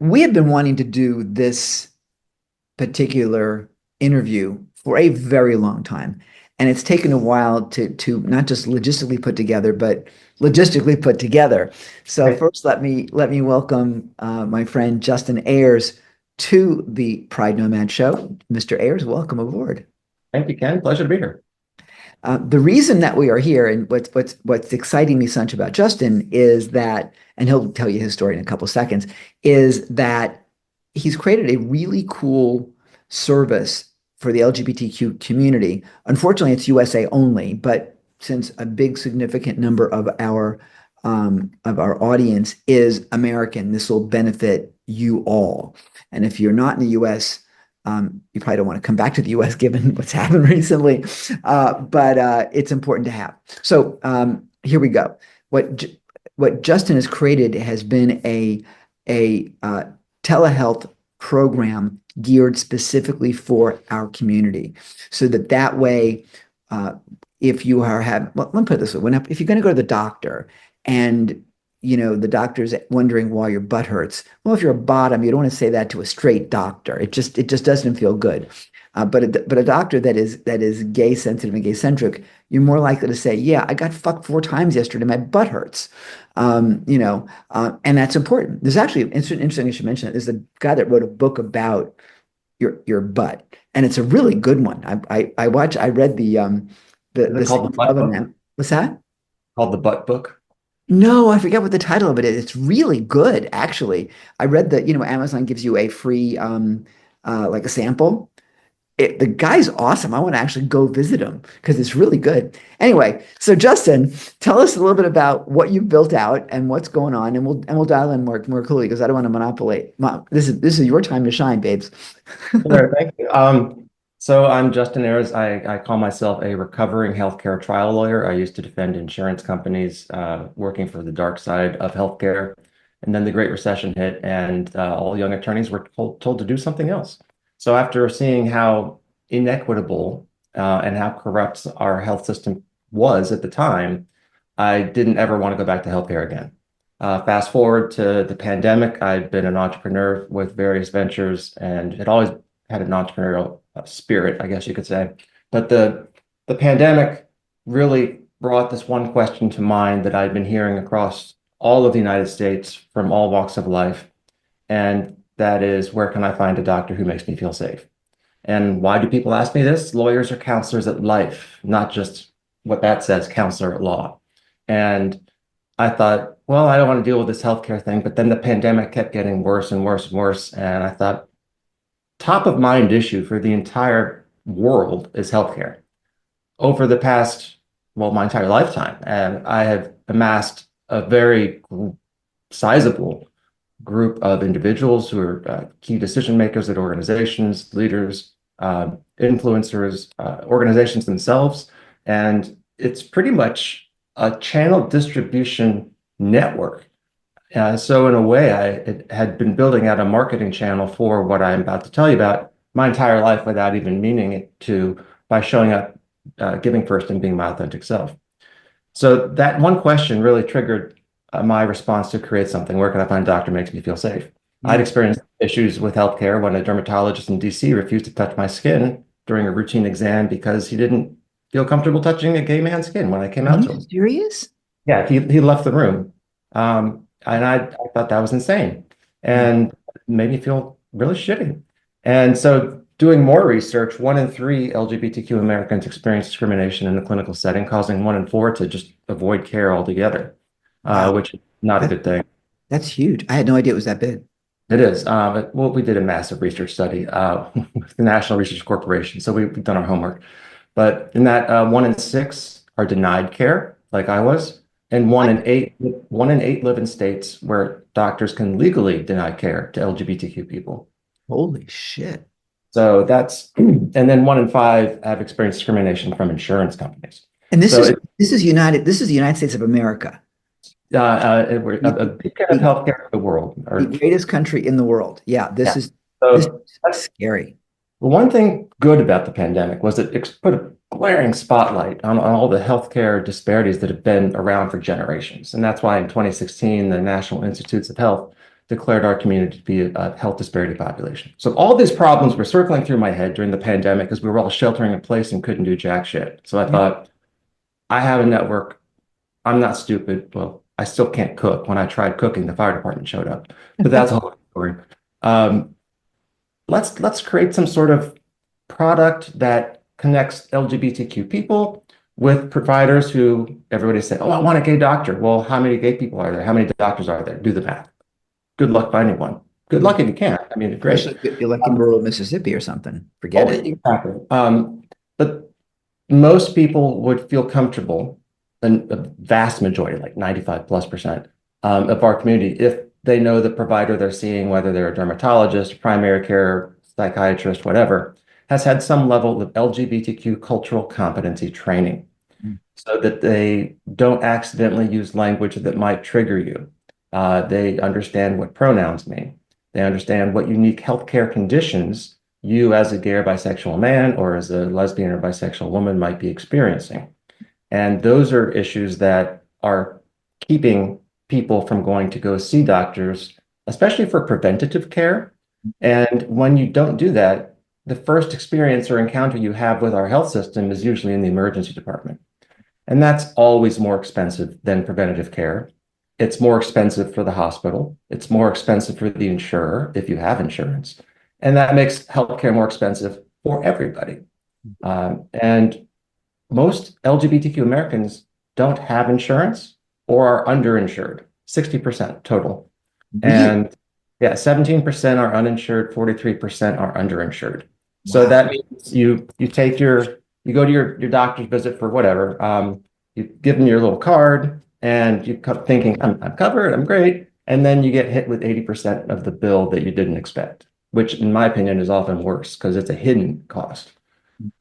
We have been wanting to do this particular interview for a very long time. And it's taken a while to not just logistically put together, but logistically put together. So Great. first, let me welcome my friend Justin Ayers to the Pride Nomad Show. Mr. Ayers, welcome aboard. Thank you, Ken. Pleasure to be here. The reason that we are here, and what's exciting me so much about Justin is that, and he'll tell you his story in a couple seconds, is that he's created a really cool service for the LGBTQ community. Unfortunately, it's USA only, but since a big significant number of our audience is American, this will benefit you all. And if you're not in the US, you probably don't want to come back to the US given what's happened recently, but it's important to have. So here we go. What Justin has created has been a telehealth program geared specifically for our community, so that way, if you are well, let me put it this way: if you're going to go to the doctor and the doctor's wondering why your butt hurts. Well, if you're a bottom, you don't want to say that to a straight doctor. It just doesn't feel good. But a doctor that is gay sensitive and gay centric, you're more likely to say, yeah, I got fucked 4 times yesterday. My butt hurts. And that's important. There's actually interesting you should mention it. There's a guy that wrote a book about your butt, and it's a really good one. I read Is it the called the of Butt a Book? man. What's that? Called the Butt Book? No, I forget what the title of it is. It's really good, actually. I read that, Amazon gives you a free like a sample. The guy's awesome. I want to actually go visit him because it's really good. Anyway, so Justin, tell us a little bit about what you've built out and what's going on, and we'll dial in more clearly because I don't want to monopolize. This is your time to shine, babes. Sure, thank you. So I'm Justin Ayers. I call myself a recovering healthcare trial lawyer. I used to defend insurance companies, working for the dark side of healthcare. And then the Great Recession hit, and all young attorneys were told to do something else. So after seeing how inequitable and how corrupt our health system was at the time, I didn't ever want to go back to healthcare again. Fast forward to the pandemic, I'd been an entrepreneur with various ventures and had always had an entrepreneurial spirit, I guess you could say. But the pandemic really brought this one question to mind that I'd been hearing across all of the United States from all walks of life. And that is, where can I find a doctor who makes me feel safe? And why do people ask me this? Lawyers are counselors at life, not just what that says, counselor at law. And I thought, well, I don't want to deal with this healthcare thing. But then the pandemic kept getting worse and worse and worse. And I thought, top of mind issue for the entire world is healthcare. Over the past, well, my entire lifetime, and I have amassed a very sizable group of individuals who are key decision makers at organizations, leaders, influencers, organizations themselves. And it's pretty much a channel distribution network. So in a way, had been building out a marketing channel for what I'm about to tell you about my entire life without even meaning it to, by showing up, giving first and being my authentic self. So that one question really triggered my response to create something. Where can I find a doctor who makes me feel safe? I'd Yeah. experienced issues with healthcare when a dermatologist in DC refused to touch my skin during a routine exam because he didn't feel comfortable touching a gay man's skin when I came Are out you to him. serious? Yeah, he left the room. And I thought that was insane Yeah. and made me feel really shitty. And so doing more research, 1 in 3 LGBTQ Americans experience discrimination in the clinical setting, causing 1 in 4 to just avoid care altogether, Wow. which is not a That, good thing. that's huge. I had no idea it was that big. It is. Well, we did a massive research study with the National Research Corporation, so we've done our homework. But in that, 1 in 6 are denied care, like I was, and one in eight live in states where doctors can legally deny care to LGBTQ people. Holy shit. So that's, and then 1 in 5 have experienced discrimination from insurance companies. And this So is this is the United States of America, we're the, a big part of the, healthcare of the world. the greatest country in the world. Yeah, Yeah. this So is scary. the one thing good about the pandemic was it put a glaring spotlight on all the healthcare disparities that have been around for generations. And that's why in 2016, the National Institutes of Health declared our community to be a health disparity population. So all these problems were circling through my head during the pandemic because we were all sheltering in place and couldn't do jack shit. So I thought, I have a network. I'm not stupid. Well, I still can't cook. When I tried cooking, the fire department showed up. But that's a whole story. Um, let's create some sort of product that connects LGBTQ people with providers who everybody said, oh, I want a gay doctor. Well, how many gay people are there? How many doctors are there? Do the math. Good luck finding one. Good luck if you can. I mean, great. Especially if you're like in rural Mississippi or something. Forget Oh, it. exactly. But most people would feel comfortable, and a vast majority, like 95 plus percent, of our community, if they know the provider they're seeing, whether they're a dermatologist, primary care, psychiatrist, whatever, has had some level of LGBTQ cultural competency training Mm. so that they don't accidentally use language that might trigger you. They understand what pronouns mean. They understand what unique healthcare conditions you as a gay or bisexual man or as a lesbian or bisexual woman might be experiencing. And those are issues that are keeping people from going to go see doctors, especially for preventative care. And when you don't do that, the first experience or encounter you have with our health system is usually in the emergency department. And that's always more expensive than preventative care. It's more expensive for the hospital. It's more expensive for the insurer if you have insurance. And that makes healthcare more expensive for everybody. And most LGBTQ Americans don't have insurance or are underinsured, 60% total. Really? And yeah, 17% are uninsured, 43% are underinsured. So Wow. that means you take you go to your doctor's visit for whatever. You give them your little card and you come thinking, I'm covered, I'm great. And then you get hit with 80% of the bill that you didn't expect, which in my opinion is often worse because it's a hidden cost.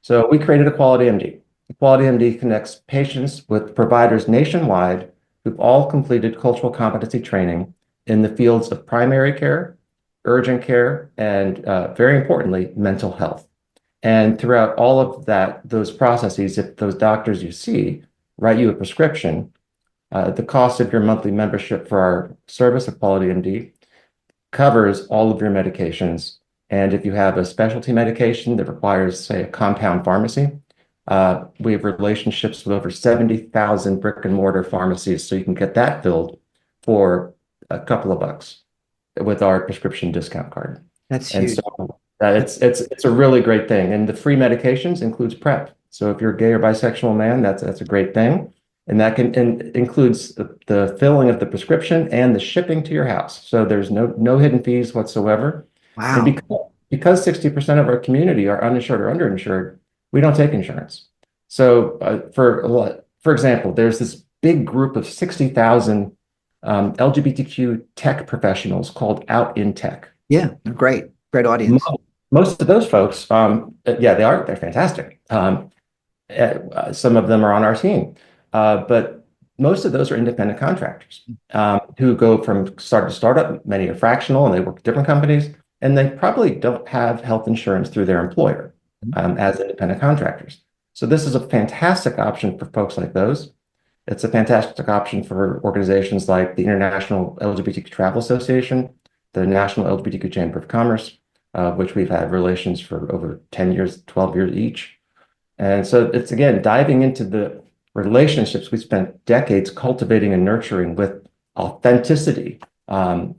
So we created QualityMD. QualityMD connects patients with providers nationwide who've all completed cultural competency training in the fields of primary care, urgent care, and very importantly, mental health. And throughout all of those processes, if those doctors you see write you a prescription, the cost of your monthly membership for our service of QualityMD covers all of your medications. And if you have a specialty medication that requires, say, a compound pharmacy, we have relationships with over 70,000 brick and mortar pharmacies, so you can get that filled for a couple of bucks with our prescription discount card. That's And huge. so it's a really great thing. And the free medications includes PrEP. So if you're a gay or bisexual man, that's a great thing. And that includes the filling of the prescription and the shipping to your house. So there's no hidden fees whatsoever. And Wow. because 60% of our community are uninsured or underinsured, we don't take insurance. So for example, there's this big group of 60,000 LGBTQ tech professionals called Out in Tech. Yeah. Great. Great audience. Most of those folks, yeah, they're fantastic. Some of them are on our team, but most of those are independent contractors who go from start to startup. Many are fractional and they work at different companies, and they probably don't have health insurance through their employer as independent contractors. So this is a fantastic option for folks like those. It's a fantastic option for organizations like the International LGBTQ Travel Association, the National LGBTQ Chamber of Commerce, which we've had relations for over 10 years, 12 years each. And so it's again diving into the relationships we spent decades cultivating and nurturing with authenticity,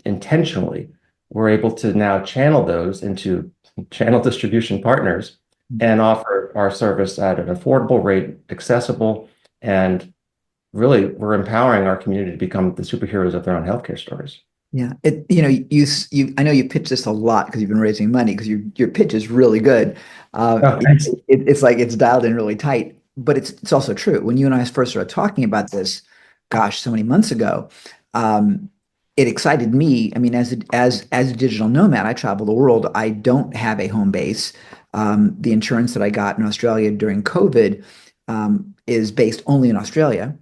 intentionally. We're able to now channel those into channel distribution partners and offer our service at an affordable rate, accessible, and really we're empowering our community to become the superheroes of their own healthcare stories. Yeah. I know you pitch this a lot because you've been raising money because your pitch is really good. Oh, thanks. It's like it's dialed in really tight, but it's also true. When you and I first started talking about this, gosh, so many months ago, um, it excited me. I mean, as a digital nomad, I travel the world. I don't have a home base. The insurance that I got in Australia during COVID is based only in Australia.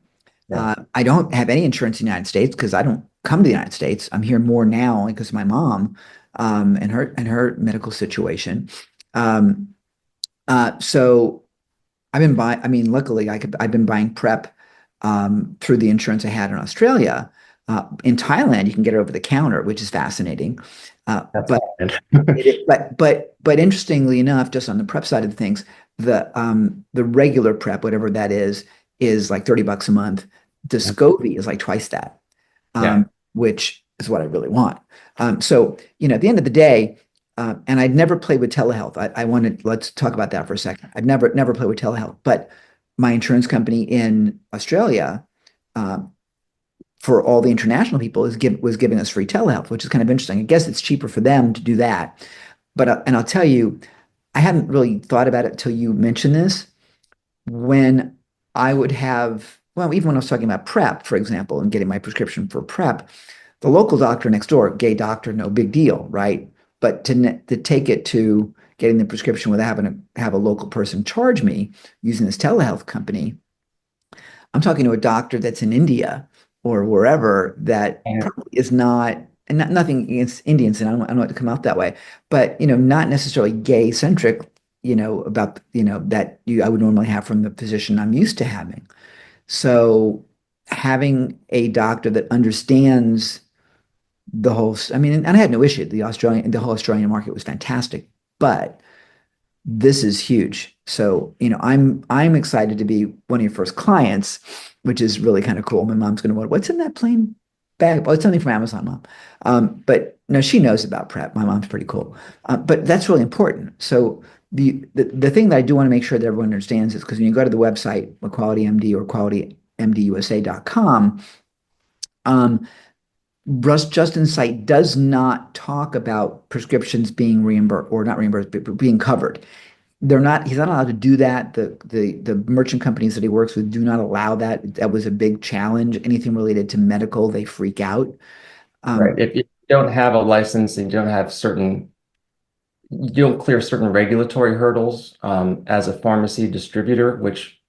Yeah. I don't have any insurance in the United States because I don't come to the United States. I'm here more now because of my mom and her medical situation. Um, so I've been buying. I mean, luckily, I've been buying PrEP through the insurance I had in Australia. In Thailand, you can get it over the counter, which is fascinating. That's But fine. but interestingly enough, just on the prep side of things, the regular prep, whatever that is like $30 a month. Discovery is like twice that, Yeah. which is what I really want. So, at the end of the day, and I'd never played with telehealth. I wanted, let's talk about that for a second. I've never played with telehealth, but my insurance company in Australia, um, for all the international people, was giving us free telehealth, which is kind of interesting. I guess it's cheaper for them to do that. But and I'll tell you, I hadn't really thought about it until you mentioned this. When I would have, well, even when I was talking about prep, for example, and getting my prescription for prep, the local doctor next door, gay doctor, no big deal, right? But to take it to getting the prescription without having to have a local person charge me using this telehealth company, I'm talking to a doctor that's in India or wherever that Yeah. probably is not, and nothing against Indians, and I don't want it to come out that way, but not necessarily gay centric, about that I would normally have from the physician I'm used to having. So having a doctor that understands the whole, I mean, and I had no issue. The whole Australian market was fantastic, but this is huge. So, I'm excited to be one of your first clients, which is really kind of cool. My mom's going to what's in that plain bag? Oh, it's something from Amazon, Mom. But no, she knows about prep. My mom's pretty cool. But that's really important. So the thing that I do want to make sure that everyone understands is because when you go to the website, QualityMD or QualityMDUSA.com, um, Justin's site does not talk about prescriptions being reimbursed or not reimbursed, but being covered. He's not allowed to do that. The merchant companies that he works with do not allow that. That was a big challenge. Anything related to medical, they freak out. Right. Um, If you don't have a license and you don't have you don't clear certain regulatory hurdles as a pharmacy distributor, which,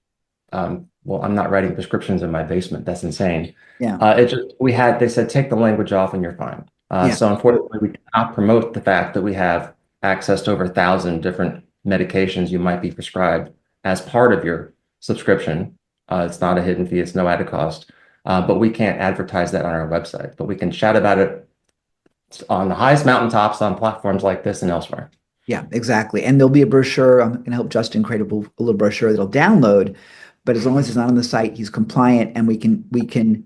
well, I'm not writing prescriptions in my basement. That's insane. yeah, They said, take the language off and you're fine. yeah, So unfortunately, we cannot promote the fact that we have access to over 1,000 different medications you might be prescribed as part of your subscription. It's not a hidden fee. It's no added cost. But we can't advertise that on our website, but we can chat about it on the highest mountaintops on platforms like this and elsewhere. yeah, exactly. And there'll be a brochure. I'm going to help Justin create a little brochure that'll download. But as long as it's not on the site, he's compliant, and we can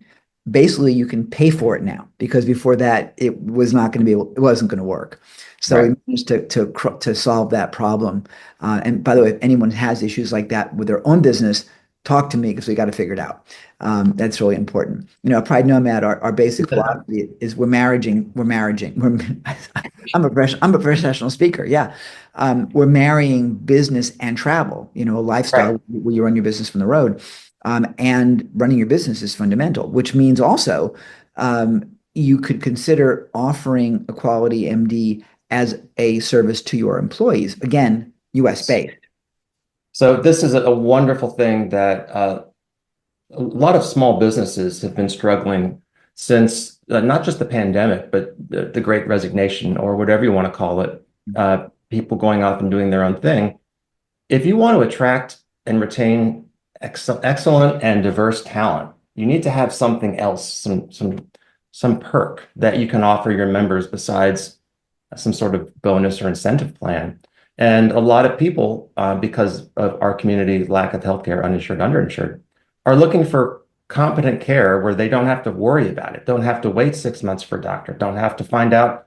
basically you can pay for it now because before that it wasn't going to work. So we Right. managed to solve that problem. And by the way, if anyone has issues like that with their own business, talk to me because we got to figure it out. That's really important. At Pride Nomad, our basic philosophy is I'm a professional speaker. Yeah. We're marrying business and travel, a Right. lifestyle where you run your business from the road. And running your business is fundamental, which means also you could consider offering a Quality MD as a service to your employees. Again, US based. So this is a wonderful thing that a lot of small businesses have been struggling since not just the pandemic, but the Great Resignation or whatever you want to call it. People going off and doing their own thing. If you want to attract and retain excellent and diverse talent, you need to have something else, some perk that you can offer your members besides some sort of bonus or incentive plan. And a lot of people, because of our community lack of healthcare, uninsured, underinsured, are looking for competent care where they don't have to worry about it, don't have to wait 6 months for a doctor, don't have to find out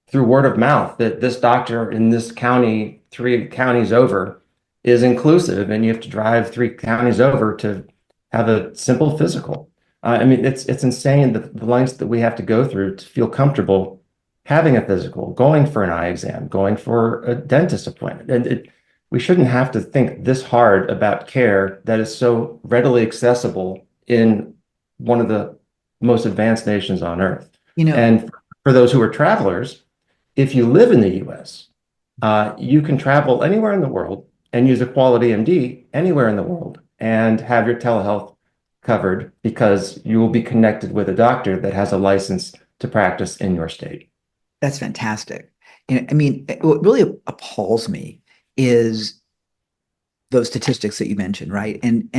through word of mouth that this doctor in this county, 3 counties over, is inclusive, and you have to drive 3 counties over to have a simple physical. I mean, it's insane the lengths that we have to go through to feel comfortable having a physical, going for an eye exam, going for a dentist appointment. And we shouldn't have to think this hard about care that is so readily accessible in one of the most advanced nations on earth. You know, And for those who are travelers, if you live in the US, you can travel anywhere in the world and use a Quality MD anywhere in the world and have your telehealth covered because you will be connected with a doctor that has a license to practice in your state. that's fantastic. I mean, what really appalls me is those statistics that you mentioned, right? And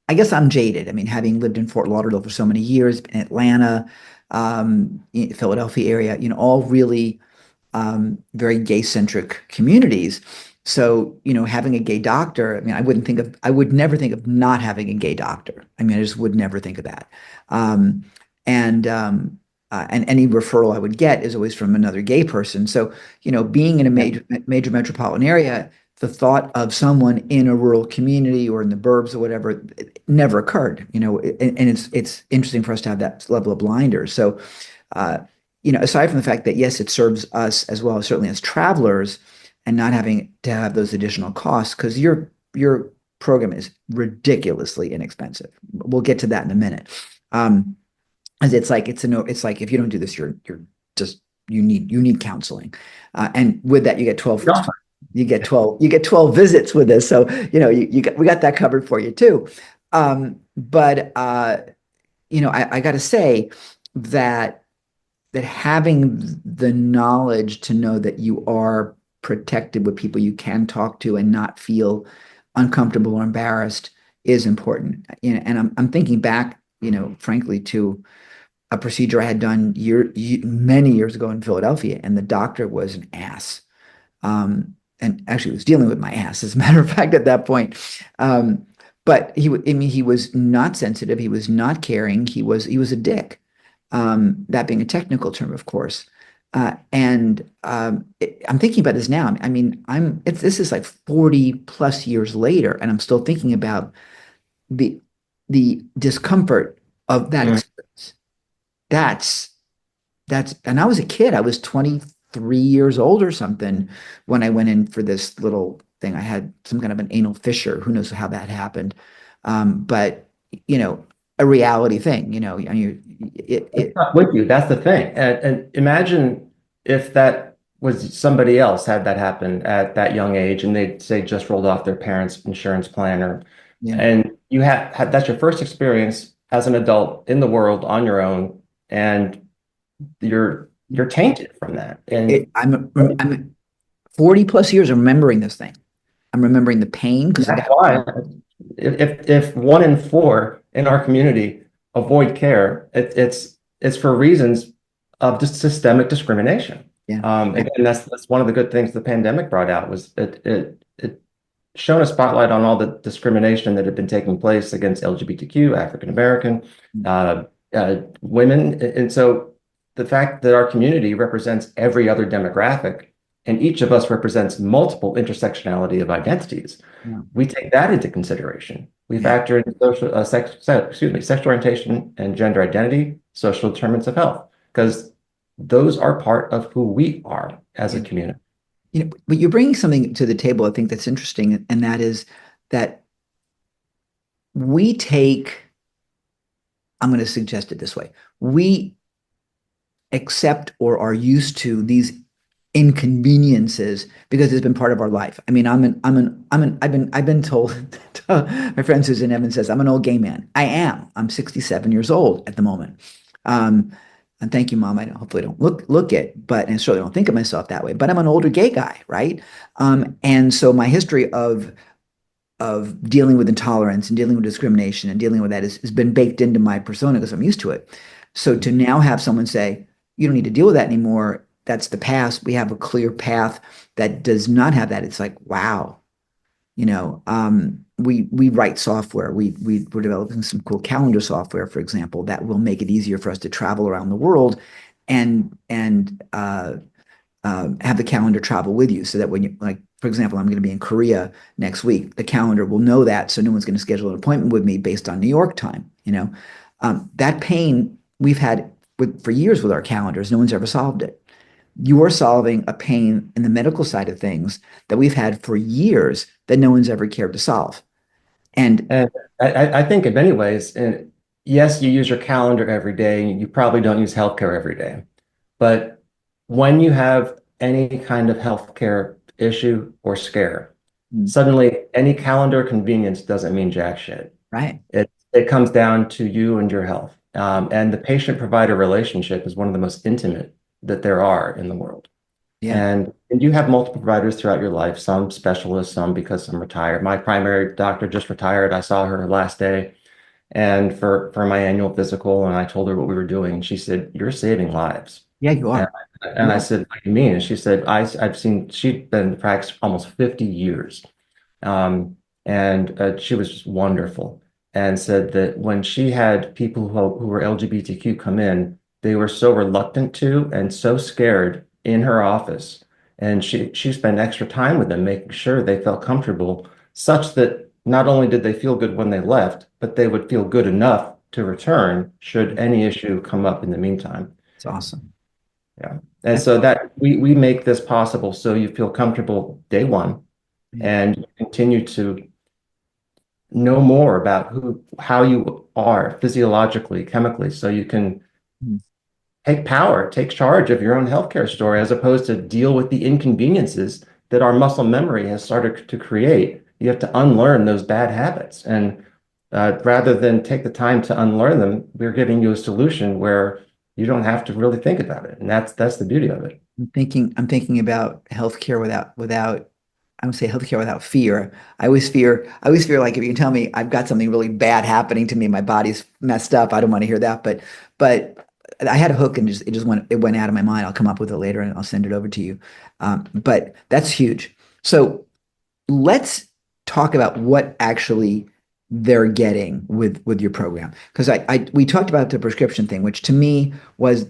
I guess I'm jaded. I mean, having lived in Fort Lauderdale for so many years, in Atlanta, Philadelphia area, all really very gay-centric communities. So, having a gay doctor, I mean, I would never think of not having a gay doctor. I mean, I just would never think of that. Um, and any referral I would get is always from another gay person. So, being in a major metropolitan area, the thought of someone in a rural community or in the burbs or whatever it never occurred, and it's interesting for us to have that level of blinders. So, uh, aside from the fact that yes, it serves us as well, certainly as travelers, and not having to have those additional costs, because your program is ridiculously inexpensive. We'll get to that in a minute. As it's like if you don't do this, you're just you need counseling, and with that you get 12 visits with us. So we got that covered for you too. But I got to say that having the knowledge to know that you are protected with people you can talk to and not feel uncomfortable or embarrassed is important. And I'm thinking back, frankly, to a procedure I had done many years ago in Philadelphia, and the doctor was an ass. And actually was dealing with my ass, as a matter of fact, at that point. But I mean, he was not sensitive. He was not caring. He was a dick. That being a technical term, of course. I'm thinking about this now. I mean, this is like 40 plus years later, and I'm still thinking about the the discomfort of that Mm. experience. That's and I was a kid. I was 23 years old or something when I went in for this little thing. I had some kind of an anal fissure. Who knows how that happened? But a reality thing. It's not with you. That's the thing. And imagine if that was somebody else had that happen at that young age and they say just rolled off their parents' insurance plan or Yeah. and you had that's your first experience as an adult in the world on your own and you're tainted from that. And I'm 40 plus years remembering this thing. I'm remembering the pain because at that's that why point, if 1 in 4 in our community avoid care, it's for reasons of just systemic discrimination. yeah, Again, that's one of the good things the pandemic brought out was it shone a spotlight on all the discrimination that had been taking place against LGBTQ, African American, women, and so the fact that our community represents every other demographic and each of us represents multiple intersectionality of identities, yeah, we take that into consideration. We yeah, factor in sexual orientation and gender identity, social determinants of health, because those are part of who we are as yeah. a community. But you're bringing something to the table, I think that's interesting, and that is that we take, I'm going to suggest it this way. We accept or are used to these inconveniences because it's been part of our life. I mean, I've been told, my friend Susan Evans says, I'm an old gay man. I am. I'm 67 years old at the moment. Um, and thank you, Mom. I hopefully don't look it, but and certainly don't think of myself that way. But I'm an older gay guy, right? And so my history of dealing with intolerance and dealing with discrimination and dealing with that has been baked into my persona because I'm used to it. So to now have someone say, you don't need to deal with that anymore. That's the past. We have a clear path that does not have that. It's like, wow, we write software. We're developing some cool calendar software, for example, that will make it easier for us to travel around the world and have the calendar travel with you so that when you like, for example, I'm going to be in Korea next week, the calendar will know that. So no one's going to schedule an appointment with me based on New York time. That pain we've had for years with our calendars. No one's ever solved it. You are solving a pain in the medical side of things that we've had for years that no one's ever cared to solve. And And I think in many ways, and yes, you use your calendar every day. You probably don't use healthcare every day. But when you have any kind of healthcare issue or scare, mm, suddenly any calendar convenience doesn't mean jack shit. right. It comes down to you and your health. And the patient-provider relationship is one of the most intimate that there are in the world. Yeah. And you have multiple providers throughout your life, some specialists, some because I'm retired. My primary doctor just retired. I saw her last day. and for my annual physical, and I told her what we were doing, and she said, "You're saving lives." Yeah, you And, are. and You I are. said, "What do you mean?" And she said, I've seen, she'd been in practice almost 50 years. Um, and she was just wonderful, and said that when she had people who were LGBTQ come in, they were so reluctant to and so scared in her office. And she spent extra time with them, making sure they felt comfortable, such that not only did they feel good when they left, but they would feel good enough to return should any issue come up in the meantime. It's awesome. Yeah. And That's so awesome. that we make this possible so you feel comfortable day one Yeah. and you continue to know more about how you are physiologically, chemically, so you can Mhm. take charge of your own healthcare story as opposed to deal with the inconveniences that our muscle memory has started to create. You have to unlearn those bad habits. And rather than take the time to unlearn them, we're giving you a solution where you don't have to really think about it. And that's the beauty of it. I'm thinking about healthcare without I would say healthcare without fear. I always fear like if you tell me I've got something really bad happening to me, my body's messed up, I don't want to hear that. But I had a hook and it went out of my mind. I'll come up with it later and I'll send it over to you. But that's huge. So let's talk about what actually they're getting with your program. Because we talked about the prescription thing, which to me was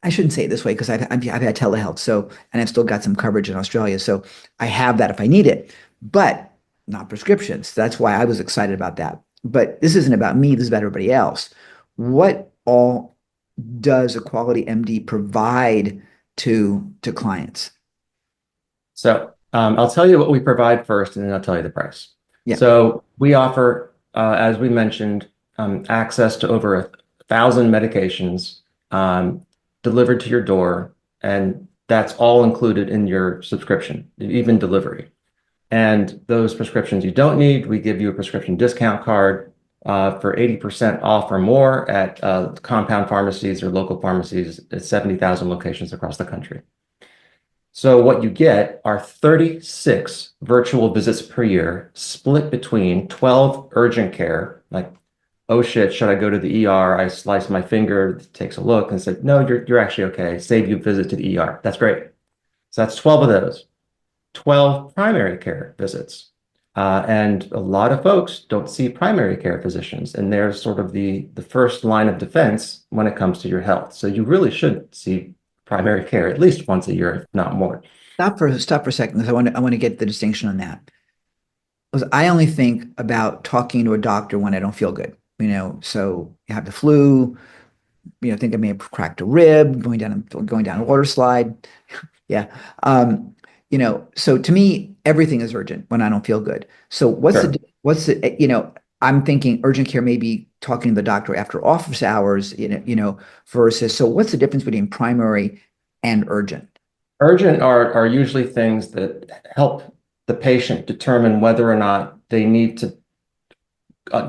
I shouldn't say it this way because I've had telehealth, so and I've still got some coverage in Australia, so I have that if I need it, but not prescriptions. That's why I was excited about that. But this isn't about me. This is about everybody else. What all does a Quality MD provide to clients? So I'll tell you what we provide first, and then I'll tell you the price. Yeah, So we offer, as we mentioned, access to over 1,000 medications delivered to your door, and that's all included in your subscription, even delivery. And those prescriptions you don't need, we give you a prescription discount card for 80% off or more at compound pharmacies or local pharmacies at 70,000 locations across the country. So what you get are 36 virtual visits per year, split between 12 urgent care, like, oh shit, should I go to the ER? I slice my finger, takes a look and said, no, you're actually okay. Save you a visit to the ER. That's great. So that's 12 of those. 12 primary care visits. And a lot of folks don't see primary care physicians, and they're sort of the first line of defense when it comes to your health. So you really should see primary care at least once a year, if not more. stop for a second because I want to get the distinction on that. Because I only think about talking to a doctor when I don't feel good. So you have the flu. Think I may have cracked a rib, going down a water slide. Yeah. So to me, everything is urgent when I don't feel good. So Sure. I'm thinking urgent care may be talking to the doctor after office hours, versus, so what's the difference between primary and urgent? Urgent are usually things that help the patient determine whether or not they need to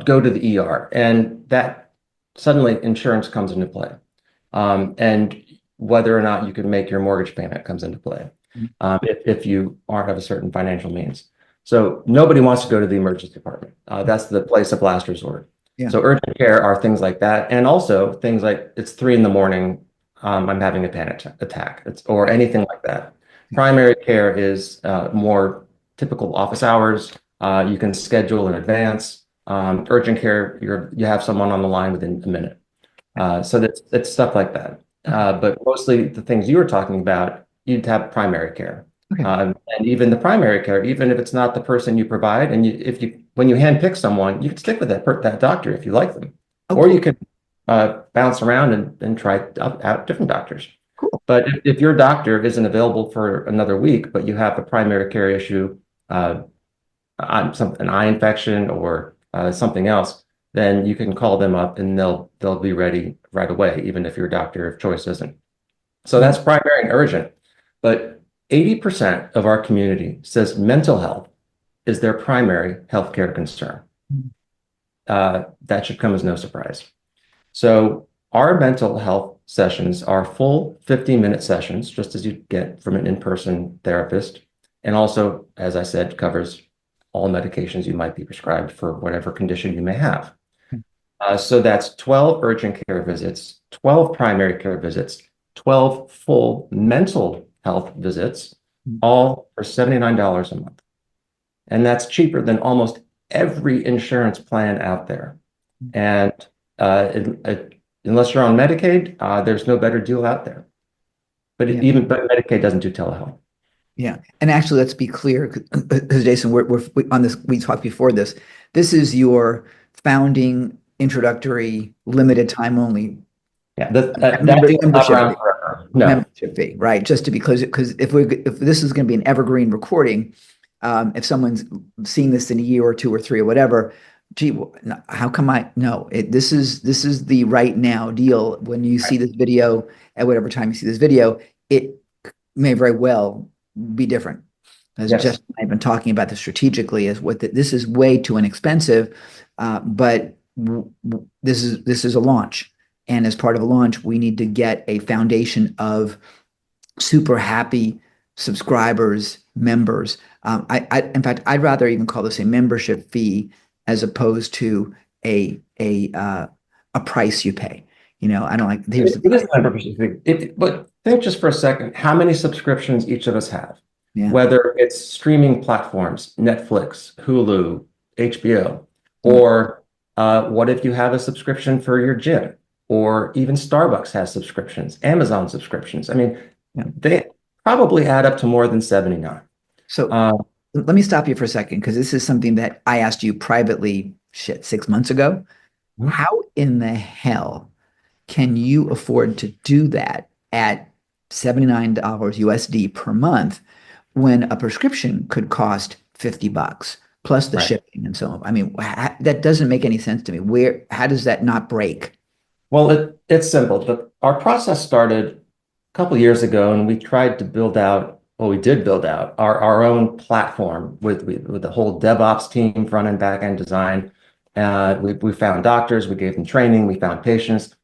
go to the ER. And that suddenly insurance comes into play. And whether or not you can make your mortgage payment comes into play if you aren't of a certain financial means. So nobody wants to go to the emergency department. That's the place of last resort. Yeah. So urgent care are things like that, and also things like it's 3 in the morning, I'm having a panic attack, or anything like that. Primary care is more typical office hours. You can schedule in advance. Urgent care, you have someone on the line within a minute. So that's stuff like that. Okay. But mostly the things you were talking about, you'd have primary care. Okay. And even the primary care, even if it's not the person you provide, and when you handpick someone, you can stick with that doctor if you like them, Oh, or you cool. can bounce around and try out different doctors. Cool. But if your doctor isn't available for another week, but you have a primary care issue, an eye infection or something else, then you can call them up and they'll be ready right away, even if your doctor of choice isn't. So Yeah. that's primary and urgent. But 80% of our community says mental health is their primary healthcare concern. That should come as no surprise. So our mental health sessions are full 15-minute sessions, just as you get from an in-person therapist. And also, as I said, covers all medications you might be prescribed for whatever condition you may have. So that's 12 urgent care visits, 12 primary care visits, 12 full mental health visits, all for $79 a month. And that's cheaper than almost every insurance plan out there. And unless you're on Medicaid, there's no better deal out there. But Yeah. but Medicaid doesn't do telehealth. Yeah. And actually, let's be clear, because Jason, we on this, we talked before this. This is your founding, introductory, limited time only Yeah, that deal's not membership around fee. forever. No. Membership fee, right? Just to be clear, because if this is going to be an evergreen recording, if someone's seeing this in a year or two or three or whatever, gee, how come this is the right now deal. When you see this video, at whatever time you see this video, it may very well be different. As Yes. Justin and I have been talking about this strategically, is this is way too inexpensive, but this is a launch, and as part of a launch, we need to get a foundation of super happy subscribers, members. In fact, I'd rather even call this a membership fee as opposed to a price you pay. I don't like. Here's It is a membership thing. But think just for a second, how many subscriptions each of us have? Yeah. Whether it's streaming platforms, Netflix, Hulu, HBO, Yeah. or what if you have a subscription for your gym, or even Starbucks has subscriptions, Amazon subscriptions. I mean, Yeah. they probably add up to more than 79. So Uh, let me stop you for a second, because this is something that I asked you privately, 6 months ago. How in the hell can you afford to do that at $79 USD per month when a prescription could cost $50 plus the right. shipping and so on? I mean, that doesn't make any sense to me. How does that not break? Well, it's simple. Our process started a couple of years ago, and we tried to build out, well, we did build out our own platform with the whole DevOps team, front end, back end design. We found doctors, we gave them training, we found patients.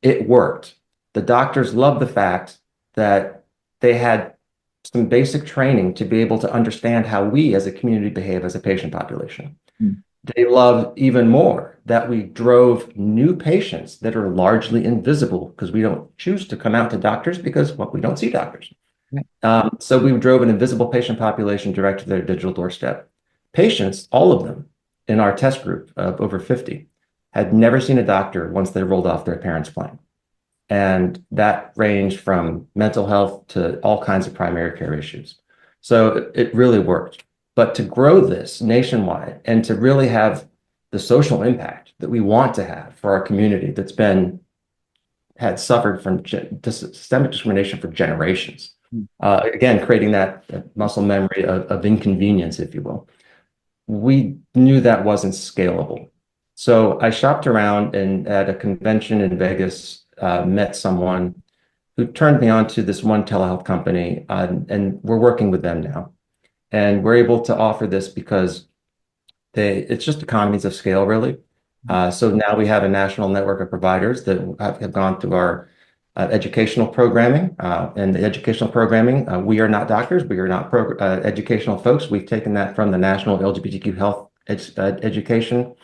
It worked. The doctors loved the fact that they had some basic training to be able to understand how we as a community behave as a patient population. Hmm. They loved even more that we drove new patients that are largely invisible because we don't choose to come out to doctors because, well, we don't see doctors. Right. So we drove an invisible patient population direct to their digital doorstep. Patients, all of them in our test group of over 50, had never seen a doctor once they rolled off their parents' plan. And that ranged from mental health to all kinds of primary care issues. So it really worked. But to grow this nationwide and to really have the social impact that we want to have for our community that's had suffered from systemic discrimination for generations. Again, creating that muscle memory of inconvenience, if you will. We knew that wasn't scalable. So I shopped around and at a convention in Vegas, met someone who turned me on to this one telehealth company, and we're working with them now. And we're able to offer this because it's just economies of scale, really. So now we have a national network of providers that have gone through our educational programming. And the educational programming, we are not doctors, we are not educational folks. We've taken that from the National LGBTQ Health Education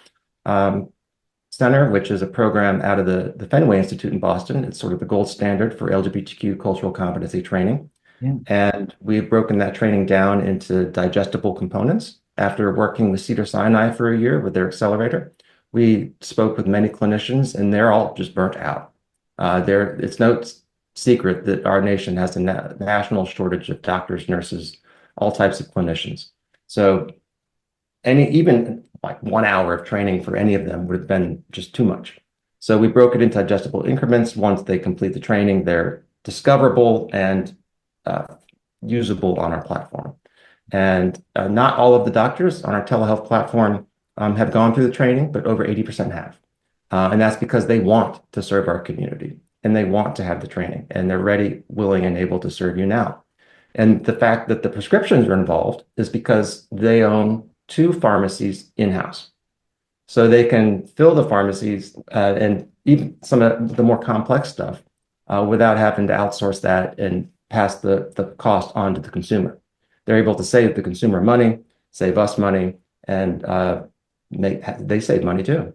Center, which is a program out of the Fenway Institute in Boston. It's sort of the gold standard for LGBTQ cultural competency training. Yeah. And we've broken that training down into digestible components. After working with Cedars-Sinai for a year with their accelerator, we spoke with many clinicians, and they're all just burnt out. It's no secret that our nation has a national shortage of doctors, nurses, all types of clinicians. So even like 1 hour of training for any of them would have been just too much. So we broke it into digestible increments. Once they complete the training, they're discoverable and usable on our platform. And not all of the doctors on our telehealth platform have gone through the training, but over 80% have. And that's because they want to serve our community and they want to have the training and they're ready, willing, and able to serve you now. And the fact that the prescriptions are involved is because they own 2 pharmacies in-house. So they can fill the pharmacies and even some of the more complex stuff without having to outsource that and pass the cost on to the consumer. They're able to save the consumer money, save us money, and they save money too.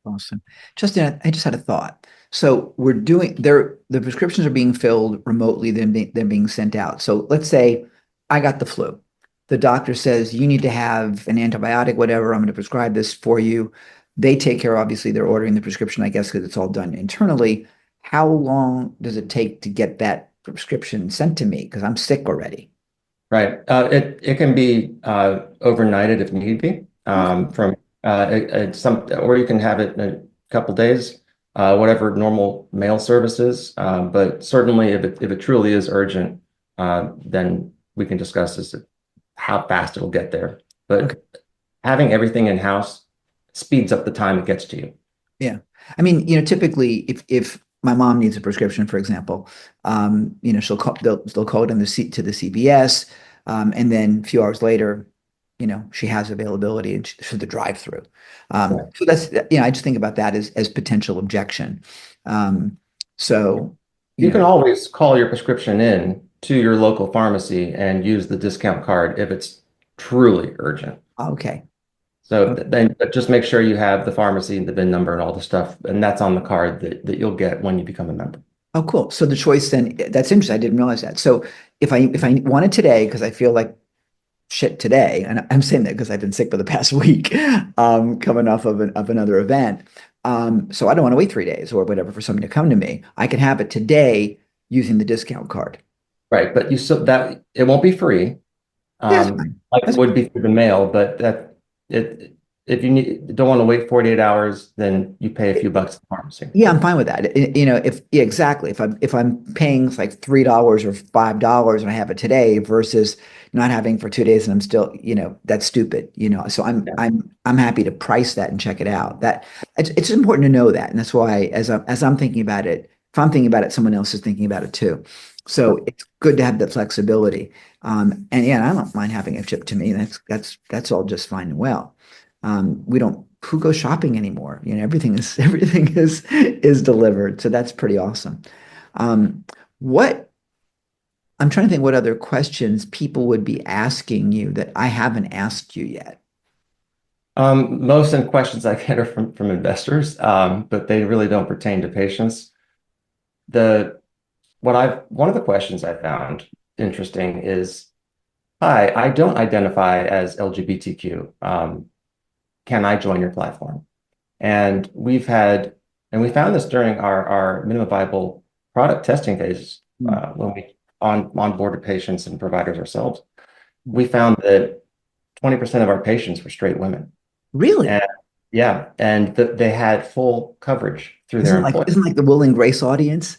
Awesome. Justin, I just had a thought. So we're doing there, the prescriptions are being filled remotely, then being sent out. So let's say I got the flu. The doctor says you need to have an antibiotic, whatever. I'm going to prescribe this for you. They take care, obviously, they're ordering the prescription, I guess, because it's all done internally. How long does it take to get that prescription sent to me? Because I'm sick already. Right. It can be overnighted if need be. Okay. From some, or you can have it in a couple days, whatever normal mail service is. But certainly, if it truly is urgent, then we can discuss this, how fast it'll get there. Okay. But having everything in house speeds up the time it gets to you. Yeah. I mean, typically if my mom needs a prescription, for example, they'll call it in to the CVS, and then a few hours later, she has availability and for the drive-through. Right. So that's, I just think about that as potential objection. Um, so, you You can know, always call your prescription in to your local pharmacy and use the discount card if it's truly urgent. okay. So Okay. then but just make sure you have the pharmacy, the VIN number, and all the stuff, and that's on the card that you'll get when you become a member. Oh, cool. So the choice then, that's interesting. I didn't realize that. So if I want it today, because I feel like shit today, and I'm saying that because I've been sick for the past week, coming off of another event. So I don't want to wait 3 days or whatever for somebody to come to me. I can have it today using the discount card. Right, but you still that it won't be free, Yeah, that's fine. like it That's would be through the mail, but that it if you don't want to wait 48 hours, then you pay a few bucks at the pharmacy. Yeah, I'm fine with that. If yeah, exactly. If I'm paying like $3 or $5 and I have it today versus not having for 2 days and I'm still, that's stupid. So I'm Yeah. I'm I'm happy to price that and check it out. That it's important to know that, and that's why as I'm thinking about it, if I'm thinking about it, someone else is thinking about it too. So it's good to have the flexibility. And yeah, I don't mind having it shipped to me. That's all just fine and well. We don't who goes shopping anymore? Everything is delivered. So that's pretty awesome. What I'm trying to think what other questions people would be asking you that I haven't asked you yet. Most of the questions I get are from investors, but they really don't pertain to patients. The One of the questions I found interesting is, hi, I don't identify as LGBTQ. Can I join your platform? And we found this during our minimum viable product testing phase, Hmm. when we onboarded patients and providers ourselves. We found that 20% of our patients were straight women. Really? And yeah, and they had full coverage through their Isn't like employer. isn't like the Will and Grace audience?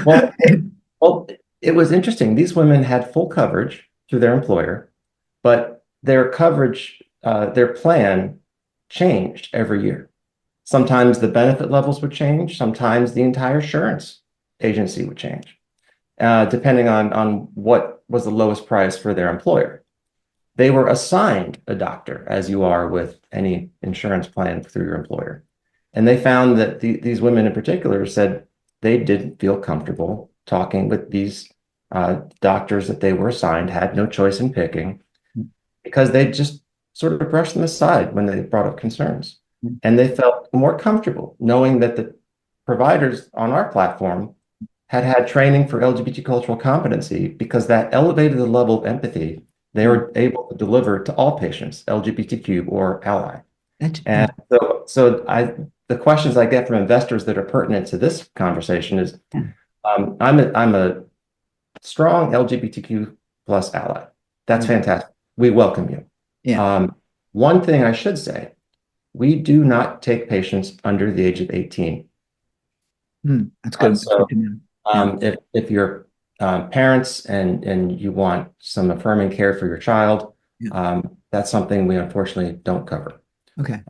Well, well, it was interesting. These women had full coverage through their employer, but their coverage, their plan changed every year. Sometimes the benefit levels would change. Sometimes the entire insurance agency would change, depending on what was the lowest price for their employer. They were assigned a doctor, as you are with any insurance plan through your employer. And they found that these women in particular said they didn't feel comfortable talking with these doctors that they were assigned, had no choice in picking, because they just sort of brushed them aside when they brought up concerns. And they felt more comfortable knowing that the providers on our platform had had training for LGBT cultural competency, because that elevated the level of empathy they were able to deliver to all patients, LGBTQ or ally. And the questions I get from investors that are pertinent to this conversation is, I'm a strong LGBTQ plus ally. That's Yeah. fantastic. We welcome you. Yeah. One thing I should say, we do not take patients under the age of 18. That's good. That's good So to know. Yeah. if you're parents and you want some affirming care for your child, Yeah. that's something we unfortunately don't cover. Okay.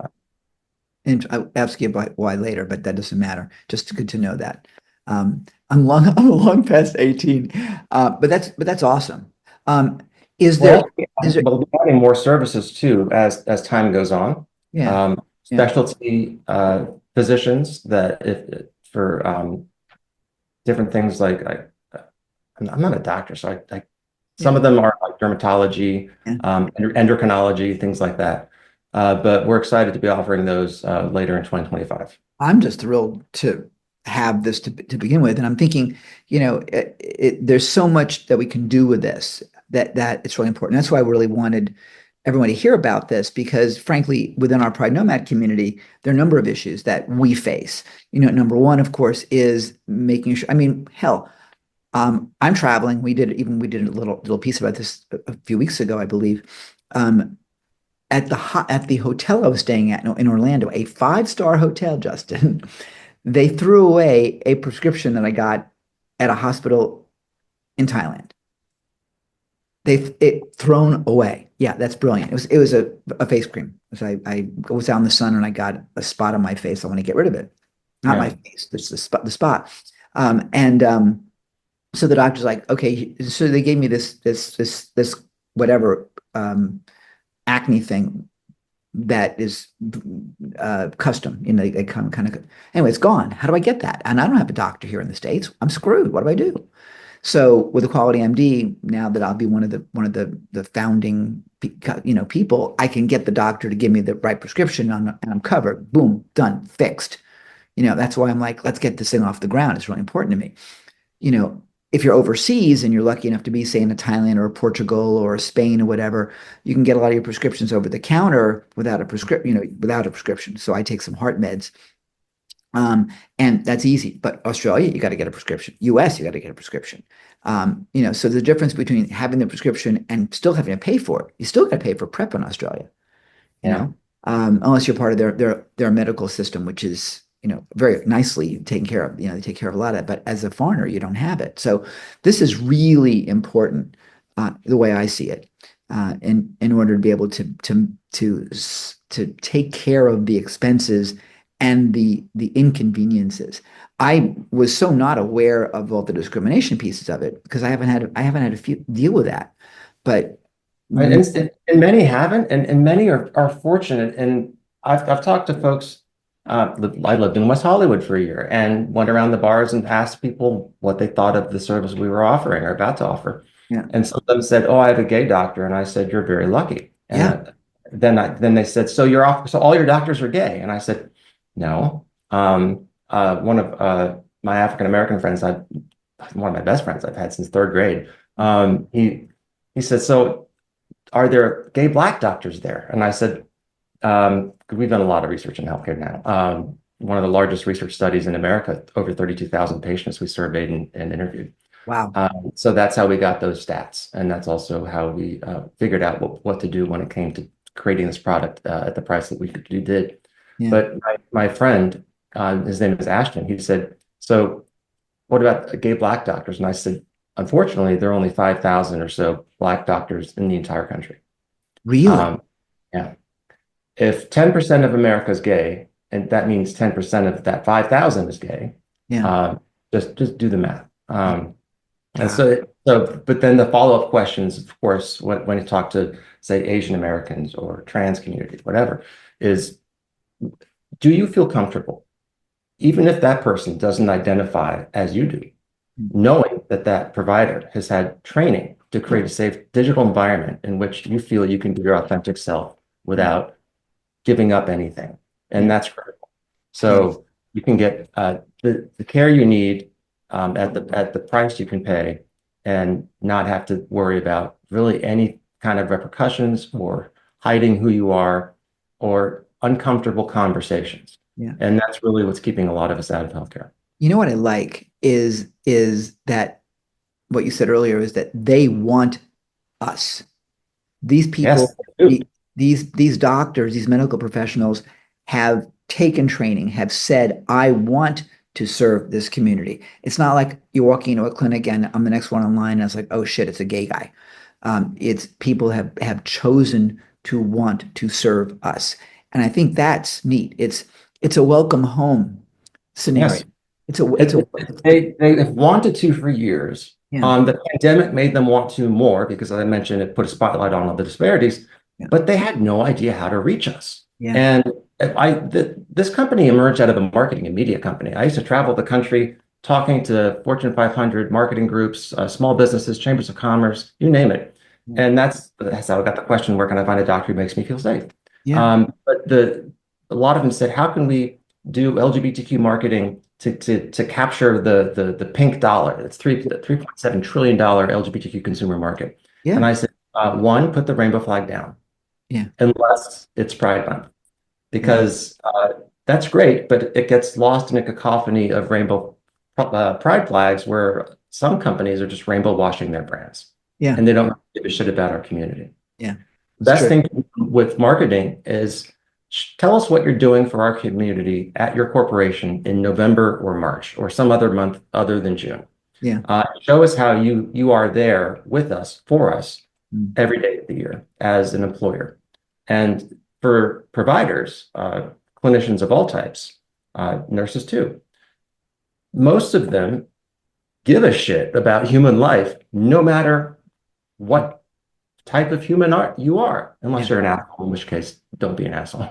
And I'll ask you about why later, but that doesn't matter. Just good to know that. I'm long past 18. But that's awesome. Um, is there Well, is there we'll be adding more services too as time goes on. yeah, yeah, Specialty physicians that if for different things like I'm not a doctor, so some yeah, of them are like dermatology, yeah. endocrinology, things like that. but we're excited to be offering those later in 2025. I'm just thrilled to have this to begin with. And I'm thinking, there's so much that we can do with this that it's really important. That's why I really wanted everyone to hear about this because, frankly, within our Pride Nomad community, there are a number of issues that we face. Number one, of course, is making sure. I mean, hell, I'm traveling. We did a little piece about this a few weeks ago, I believe. Um, at the hotel I was staying at in Orlando, a five-star hotel, Justin, they threw away a prescription that I got at a hospital in Thailand. It thrown away. Yeah, that's brilliant. It was a face cream. So I was out in the sun and I got a spot on my face. I want to get rid of it. Not my Yeah. face, it's the spot. And so the doctor's like, okay, so they gave me this whatever acne thing that is custom. They kind of anyway, it's gone. How do I get that? And I don't have a doctor here in the States. I'm screwed. What do I do? So with the Quality MD, now that I'll be one of the founding people, I can get the doctor to give me the right prescription and I'm covered. Boom, done, fixed. That's why I'm like, let's get this thing off the ground. It's really important to me. you know, if you're overseas and you're lucky enough to be, say, in a Thailand or a Portugal or a Spain or whatever, you can get a lot of your prescriptions over the counter without a prescription. So I take some heart meds. And that's easy. But Australia, you got to get a prescription. US, you got to get a prescription. So the difference between having the prescription and still having to pay for it, you still got to pay for PrEP in Australia, you Yeah. know, unless you're part of their medical system, which is, very nicely taken care of. They take care of a lot of it, but as a foreigner, you don't have it. So this is really important, the way I see it, in order to be able to take care of the expenses and the inconveniences. I was so not aware of all the discrimination pieces of it because I haven't had to deal with that. But And, and many haven't, and many are fortunate. And I've talked to folks. I lived in West Hollywood for a year and went around the bars and asked people what they thought of the service we were offering or about to offer. yeah, And some of them said, "Oh, I have a gay doctor," and I said, "You're very lucky." And yeah, then they said, so all your doctors are gay?" And I said, "No." One of my African American friends, one of my best friends I've had since third grade. He said, "So are there gay black doctors there?" And I said, 'cause we've done a lot of research in healthcare now. One of the largest research studies in America, over 32,000 patients we surveyed and interviewed. wow, So that's how we got those stats. And that's also how we figured out what to do when it came to creating this product at the price that we did. yeah, But my friend, his name is Ashton, he said, "So what about gay black doctors?" And I said, "Unfortunately, there are only 5,000 or so black doctors in the entire country." really, Um, yeah. If 10% of America is gay, and that means 10% of that 5,000 is gay, yeah, um, just do the math. And God, but then the follow-up questions, of course, when you talk to, say, Asian Americans or trans community, whatever, is do you feel comfortable, even if that person doesn't identify as you do, knowing that that provider has had training to create a safe digital environment in which you feel you can be your authentic self yeah, without giving up anything. And yeah, that's critical. yeah, So you can get the care you need at the price you can pay and not have to worry about really any kind of repercussions or hiding who you are or uncomfortable conversations. yeah. And that's really what's keeping a lot of us out of healthcare. You know what I like is that what you said earlier is that they want us. These Yes. people, these doctors, these medical professionals have taken training, have said, I want to serve this community. It's not like you're walking into a clinic and I'm the next one online and it's like, oh shit, it's a gay guy. It's people have chosen to want to serve us. And I think that's neat. It's a welcome home scenario. Yes. It's a They have wanted to for years. yeah, The pandemic made them want to more because, as I mentioned, it put a spotlight on all the disparities, yeah, but they had no idea how to reach us. yeah, And this company emerged out of a marketing and media company. I used to travel the country talking to Fortune 500 marketing groups, small businesses, chambers of commerce, you name it. yeah, And that's how I got the question, where can I find a doctor who makes me feel safe? Yeah. But a lot of them said, how can we do LGBTQ marketing to capture the pink dollar? It's $3.7 trillion LGBTQ consumer market. And Yeah. I said, one, put the rainbow flag down, Yeah. unless it's Pride Month, Yeah. because that's great, but it gets lost in a cacophony of rainbow pride flags where some companies are just rainbow washing their brands Yeah. and they don't give a shit about our community. Yeah. The It's best true. thing to do with marketing is tell us what you're doing for our community at your corporation in November or March or some other month other than June. Yeah. Show us how you are there with us, for us, Mm. every day of the year as an employer. And for providers, clinicians of all types, nurses too, most of them give a shit about human life, no matter what type of human art you are, unless Yeah. you're an asshole, in which case, don't be an asshole.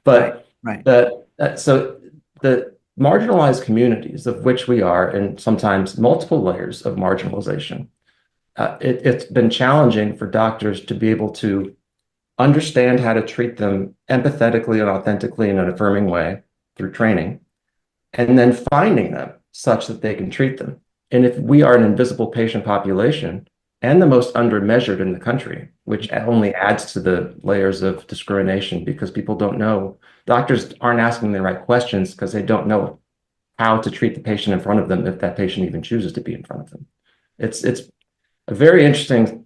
Right. But Right. so the marginalized communities of which we are, and sometimes multiple layers of marginalization, it's been challenging for doctors to be able to understand how to treat them empathetically and authentically in an affirming way through training, and then finding them such that they can treat them. And if we are an invisible patient population and the most undermeasured in the country, which only adds to the layers of discrimination because people don't know, doctors aren't asking the right questions because they don't know how to treat the patient in front of them if that patient even chooses to be in front of them. It's a very interesting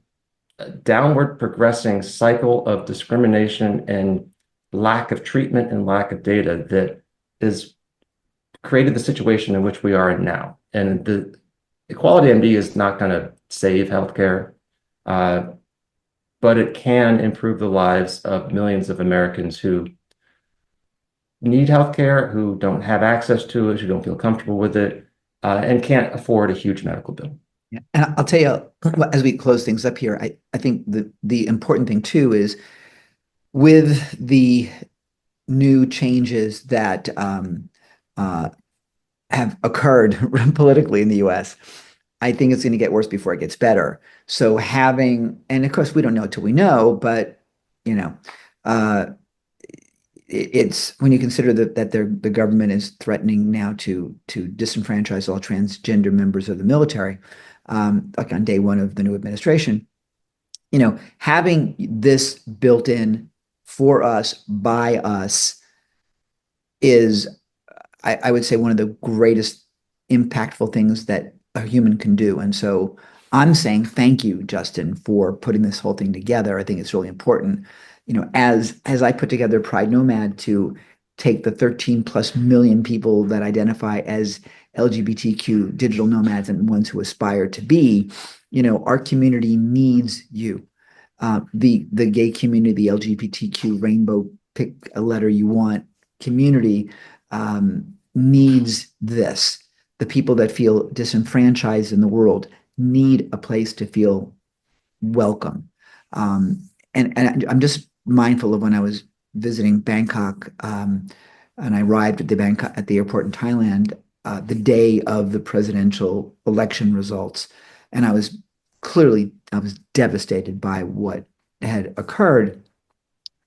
downward progressing cycle of discrimination and lack of treatment and lack of data that is created the situation in which we are in now. And the QualityMD is not going to save healthcare, uh, but it can improve the lives of millions of Americans who need healthcare, who don't have access to it, who don't feel comfortable with it, and can't afford a huge medical bill. Yeah. And I'll tell you, as we close things up here, I think the important thing too is with the new changes that uh, have occurred politically in the US, I think it's going to get worse before it gets better. So having, and of course we don't know until we know, but you know, uh, it's when you consider that the government is threatening now to disenfranchise all transgender members of the military, like on day one of the new administration, having this built in for us by us is, I would say, one of the greatest impactful things that a human can do. And so I'm saying thank you, Justin, for putting this whole thing together. I think it's really important. As I put together Pride Nomad to take the 13 plus million people that identify as LGBTQ digital nomads and ones who aspire to be, our community needs you. The gay community, the LGBTQ rainbow, pick a letter you want community, needs this. The people that feel disenfranchised in the world need a place to feel welcome. And I'm just mindful of when I was visiting Bangkok, and I arrived at the airport in Thailand the day of the presidential election results, and I was devastated by what had occurred.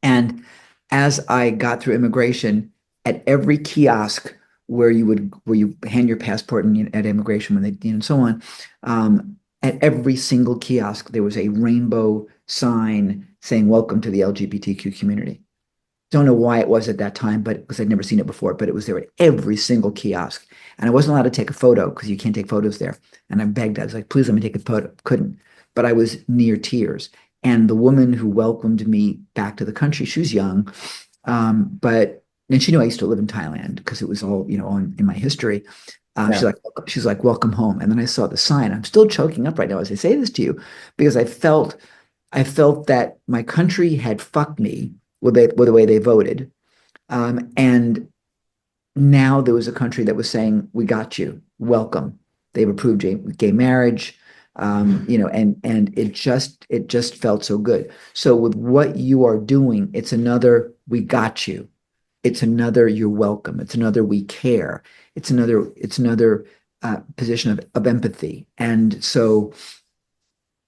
And as I got through immigration, at every kiosk where you hand your passport and at immigration when they and so on, at every single kiosk there was a rainbow sign saying "Welcome to the LGBTQ community." Don't know why it was at that time, but because I'd never seen it before, but it was there at every single kiosk. And I wasn't allowed to take a photo because you can't take photos there. And I begged, I was like, please let me take a photo. Couldn't. But I was near tears. And the woman who welcomed me back to the country, she was young, but and she knew I used to live in Thailand because it was all, in my history. Yeah. She's like, welcome home. And then I saw the sign. I'm still choking up right now as I say this to you because I felt that my country had fucked me with the way they voted. And now there was a country that was saying, "We got you, welcome." They've approved gay marriage, and it just felt so good. So with what you are doing, it's another "we got you." It's another "you're welcome." It's another "we care." It's another position of empathy. And so,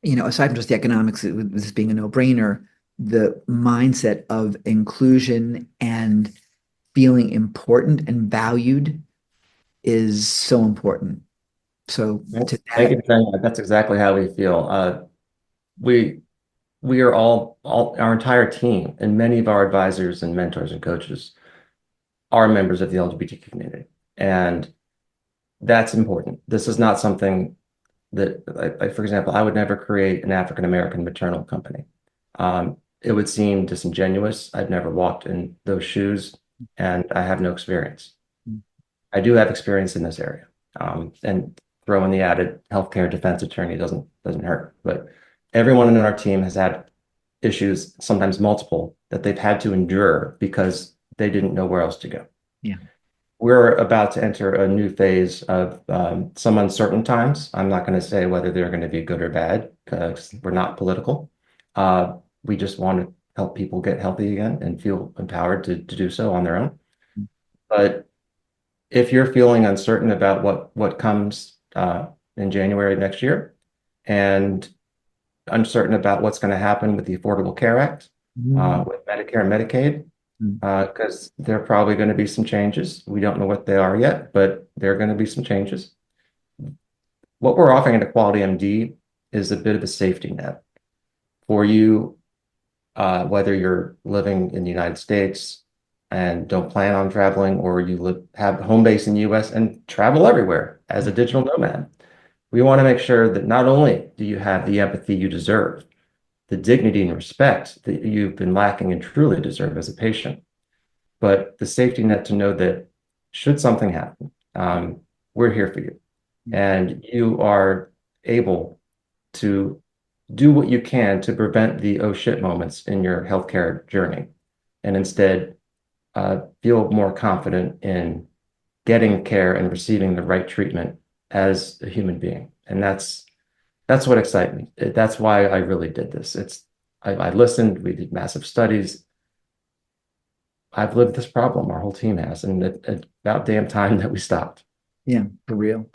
aside from just the economics, this being a no-brainer, the mindset of inclusion and feeling important and valued is so important. So to Thank that, you for saying that. That's exactly how we feel. We we are all our entire team and many of our advisors and mentors and coaches are members of the LGBTQ community. And that's important. This is not something that, for example, I would never create an African American maternal company. It would seem disingenuous. I've never walked in those shoes, and I have no experience. I do have experience in this area, and throw in the added healthcare defense attorney doesn't hurt. But everyone in our team has had issues, sometimes multiple, that they've had to endure because they didn't know where else to go. yeah, We're about to enter a new phase of some uncertain times. I'm not going to say whether they're going to be good or bad because we're not political. We just want to help people get healthy again and feel empowered to do so on their own. But if you're feeling uncertain about what comes in January of next year and uncertain about what's going to happen with the Affordable Care Act, mm, with Medicare and Medicaid, mm, because there are probably going to be some changes. We don't know what they are yet, but there are going to be some changes. What we're offering at Quality MD is a bit of a safety net for you, whether you're living in the United States and don't plan on traveling, or you have home base in the US and travel everywhere as a digital nomad. We want to make sure that not only do you have the empathy you deserve, the dignity and respect that you've been lacking and truly deserve as a patient, but the safety net to know that should something happen, we're here for you. And you are able to do what you can to prevent the oh shit moments in your healthcare journey and instead feel more confident in getting care and receiving the right treatment as a human being. And that's what excites me. That's why I really did this. I listened, we did massive studies. I've lived this problem, our whole team has, and it's about damn time that we stopped. yeah, for real.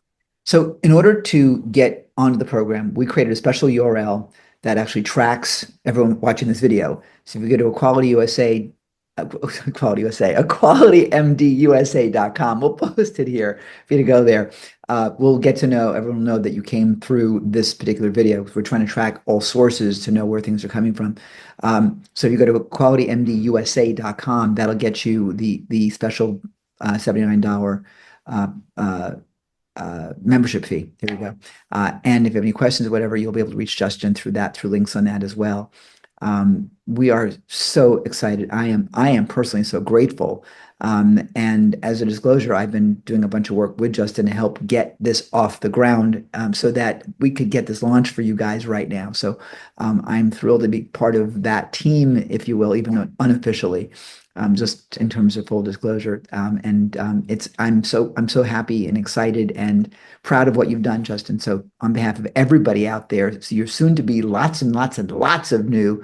So in order to get onto the program, we created a special URL that actually tracks everyone watching this video. So if you go to Equality USA, Equality USA, equalitymdusa.com, we'll post it here for you to go there. We'll get to know, everyone will know that you came through this particular video because we're trying to track all sources to know where things are coming from. So if you go to equalitymdusa.com, that'll get you the special $79 uh, uh, membership fee. There you go. And if you have any questions or whatever, you'll be able to reach Justin through that, through links on that as well. We are so excited. I am personally so grateful. And as a disclosure, I've been doing a bunch of work with Justin to help get this off the ground, so that we could get this launched for you guys right now. So I'm thrilled to be part of that team, if you will, even though unofficially, just in terms of full disclosure. I'm so happy and excited and proud of what you've done, Justin. So on behalf of everybody out there, so you're soon to be lots and lots and lots of new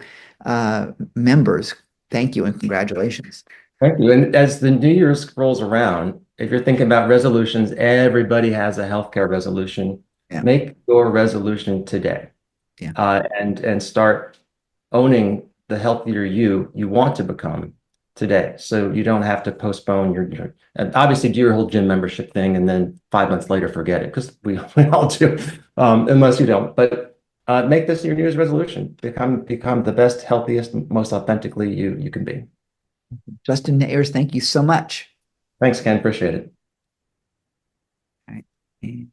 members. Thank you and congratulations. Thank you. And as the New Year's rolls around, if you're thinking about resolutions, everybody has a healthcare resolution. Yeah, Make your resolution today, yeah, and start owning the healthier you want to become today. So you don't have to postpone and obviously do your whole gym membership thing and then 5 months later forget it because we all do, unless you don't. But make this your New Year's resolution. Become the best, healthiest, most authentically you can be. Justin Ayers, thank you so much. Thanks, Ken. Appreciate it. All right.